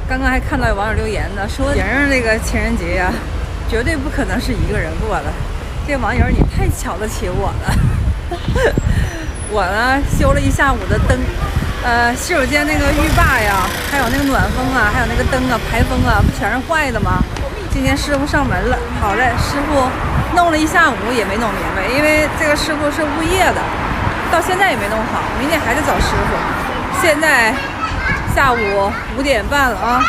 刚刚还看到有网友留言呢，说别人这个情人节呀，绝对不可能是一个人过的。这网友你太瞧得起我了。我呢修了一下午的灯，洗手间那个浴霸呀，还有那个暖风啊，还有那个灯啊、排风啊，不全是坏的吗？今天师傅上门了，好嘞，师傅弄了一下午也没弄明白，因为这个师傅是物业的，到现在也没弄好，明天还得找师傅。现在下午5点半了啊，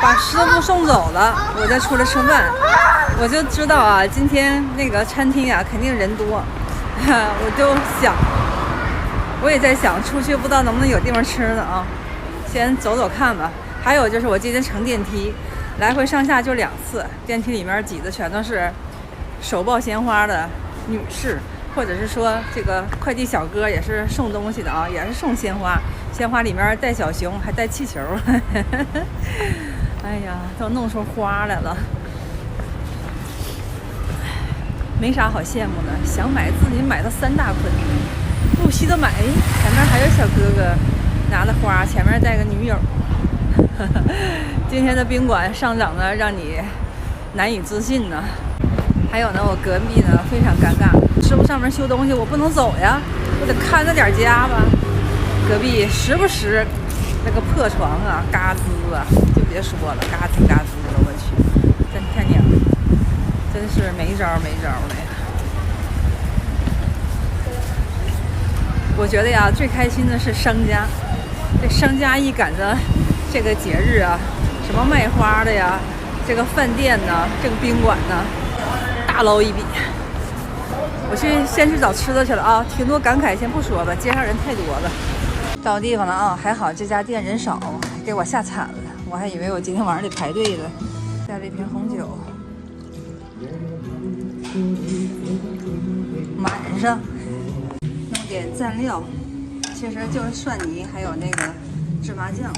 把师傅送走了，我再出来吃饭。我就知道啊，今天那个餐厅啊肯定人多，我也在想出去不知道能不能有地方吃呢啊，先走走看吧。还有就是我今天乘电梯，来回上下就2次，电梯里面挤的全都是手抱鲜花的女士，或者是说这个快递小哥也是送东西的啊，也是送鲜花，鲜花里面带小熊，还带气球。哎呀，都弄出花来了，没啥好羡慕的。想买自己买到3大捆，不惜的买。前面还有小哥哥拿着花，前面带个女友。今天的宾馆上涨的让你难以置信呢。还有呢，我隔壁呢非常尴尬，师傅上面修东西，我不能走呀，我得看着点家吧。隔壁时不时那个破床啊，嘎吱啊，就别说了，嘎吱嘎吱的，我去，真太娘，真是没招没招的呀。我觉得呀，最开心的是商家，这商家一赶着这个节日啊，什么卖花的呀，这个饭店呢，这个宾馆呢，大捞一笔。我先去找吃的去了啊，挺多感慨，先不说吧，街上人太多了。到地方了啊，还好这家店人少，给我吓惨了，我还以为我今天晚上得排队了。带了一瓶红酒，晚上弄点蘸料，其实就是蒜泥，还有那个芝麻酱，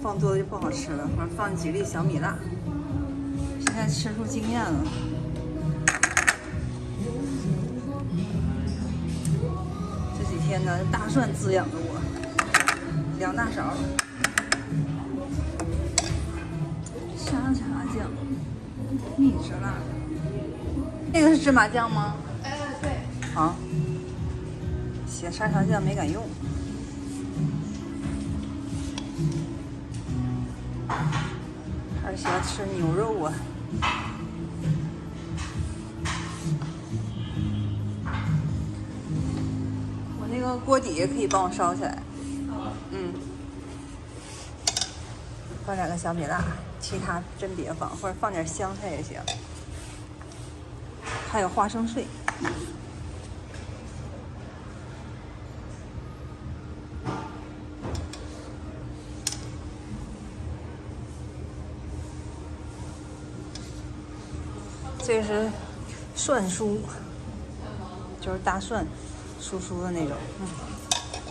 放多了就不好吃了，或者放几粒小米辣。现在吃出经验了。天呐，大蒜滋养着我，2大勺沙茶酱，秘制辣，那个是芝麻酱吗？对。好，写沙茶酱没敢用。还是喜欢吃牛肉啊。那个锅底也可以帮我烧起来，放2个小米辣，其他真别放，或者放点香菜也行。还有花生碎，这个是蒜酥，就是大蒜。酥酥的那种，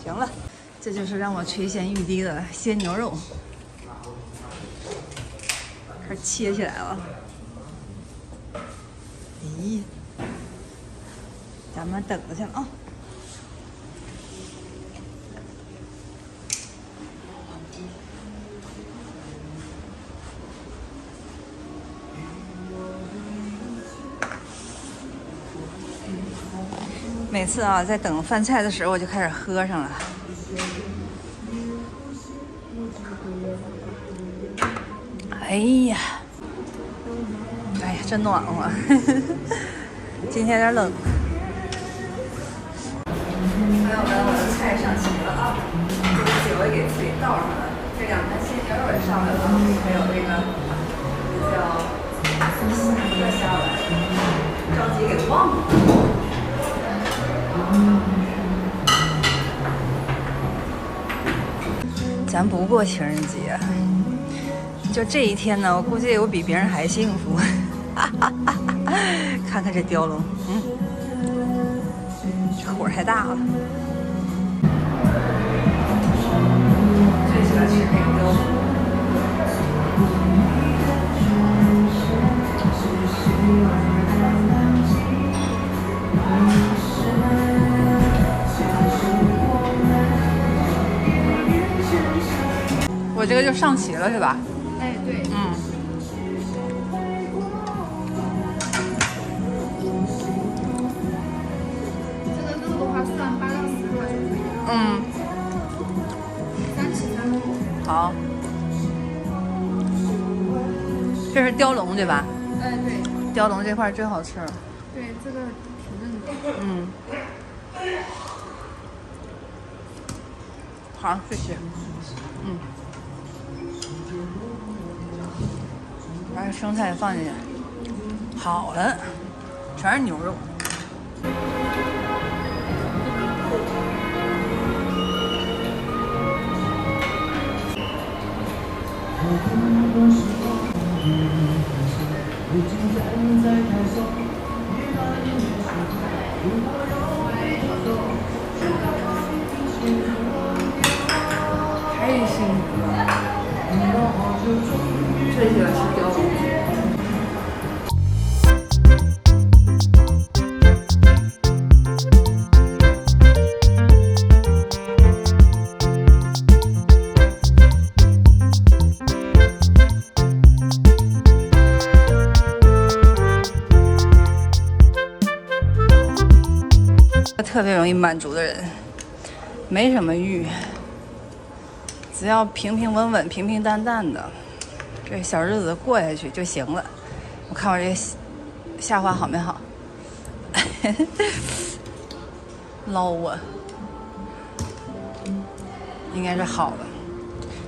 行了，这就是让我垂涎欲滴的鲜牛肉，开始切起来了。咦，咱们等着去了啊！每次啊，在等饭菜的时候，我就开始喝上了。哎呀，真暖和。今天有点冷。朋友们，我的菜上齐了啊，这个酒也给自己倒上了，这2盘鲜牛肉也上来了，还有这个叫虾丸，着急给忘了。咱不过情人节，就这一天呢，我估计我比别人还幸福。看看这雕龙，这火太大了。最喜欢吃这个雕龙。我这个就上齐了是吧？哎，对。嗯。这个肉的话算8到10块就可以了。嗯。3起3伏。好。这是雕龙对吧？哎，对。雕龙这块最好吃。对，这个挺嫩的。嗯。好，谢谢。嗯。把这生菜放进去。好了，全是牛肉。太幸福了，最喜欢吃雕龙。特别容易满足的人，没什么欲，只要平平稳稳、平平淡淡的，这小日子过下去就行了。我看我这下滑好没好？捞啊，应该是好了。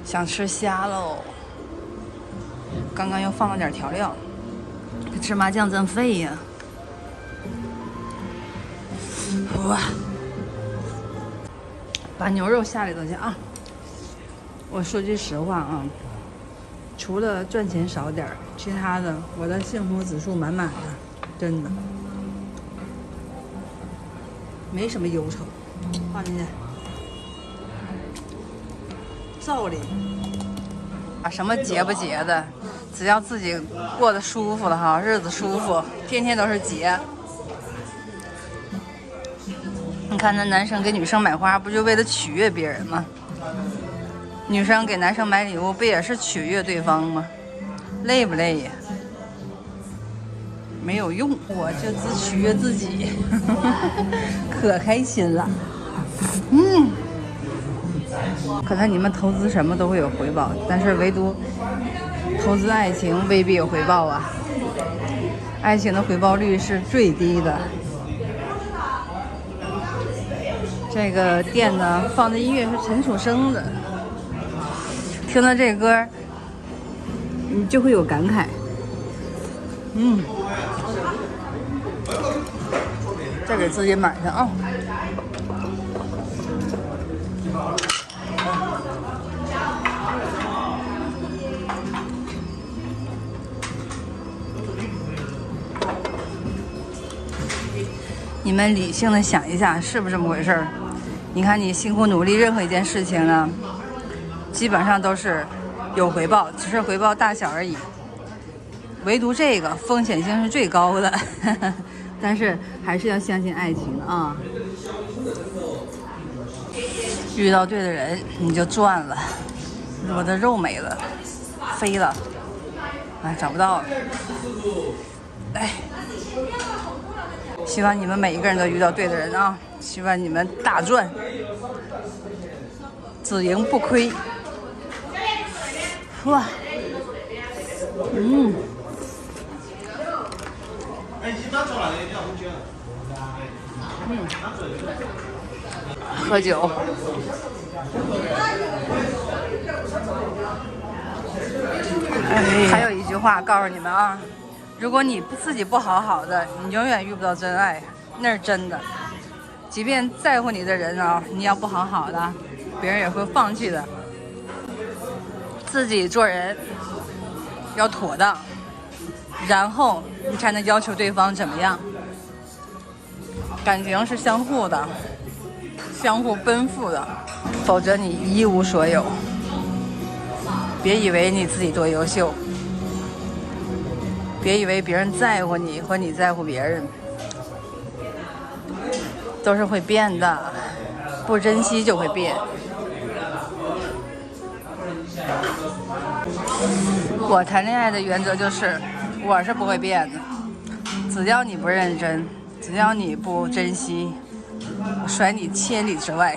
想吃虾喽，刚刚又放了点调料，这芝麻酱真费呀。哇！把牛肉下里头去啊！我说句实话啊，除了赚钱少点儿，其他的我的幸福指数满满的，真的没什么忧愁。放进去，照理啊，什么节不节的，只要自己过得舒服了哈，日子舒服，天天都是节。你看那男生给女生买花，不就为了取悦别人吗？女生给男生买礼物，不也是取悦对方吗？累不累呀？没有用，我就只取悦自己，可开心了。可能你们投资什么都会有回报，但是唯独投资爱情未必有回报啊。爱情的回报率是最低的。这个店呢，放的音乐是陈楚生的，听到这歌，你就会有感慨。再给自己买上啊！你们理性的想一下，是不是这么回事儿？你看，你辛苦努力任何一件事情呢，基本上都是有回报，只是回报大小而已。唯独这个风险性是最高的，但是还是要相信爱情啊！遇到对的人，你就赚了。我的肉没了，飞了，哎，找不到了，哎。希望你们每一个人都遇到对的人啊！希望你们大赚，只赢不亏。哇，喝酒。还有一句话告诉你们啊。如果你自己不好好的，你永远遇不到真爱，那是真的。即便在乎你的人啊，你要不好好的，别人也会放弃的。自己做人要妥当，然后你才能要求对方怎么样。感情是相互的，相互奔赴的，否则你一无所有。别以为你自己多优秀。别以为别人在乎你或你在乎别人，都是会变的，不珍惜就会变。我谈恋爱的原则就是，我是不会变的，只要你不认真，只要你不珍惜，我甩你千里之外。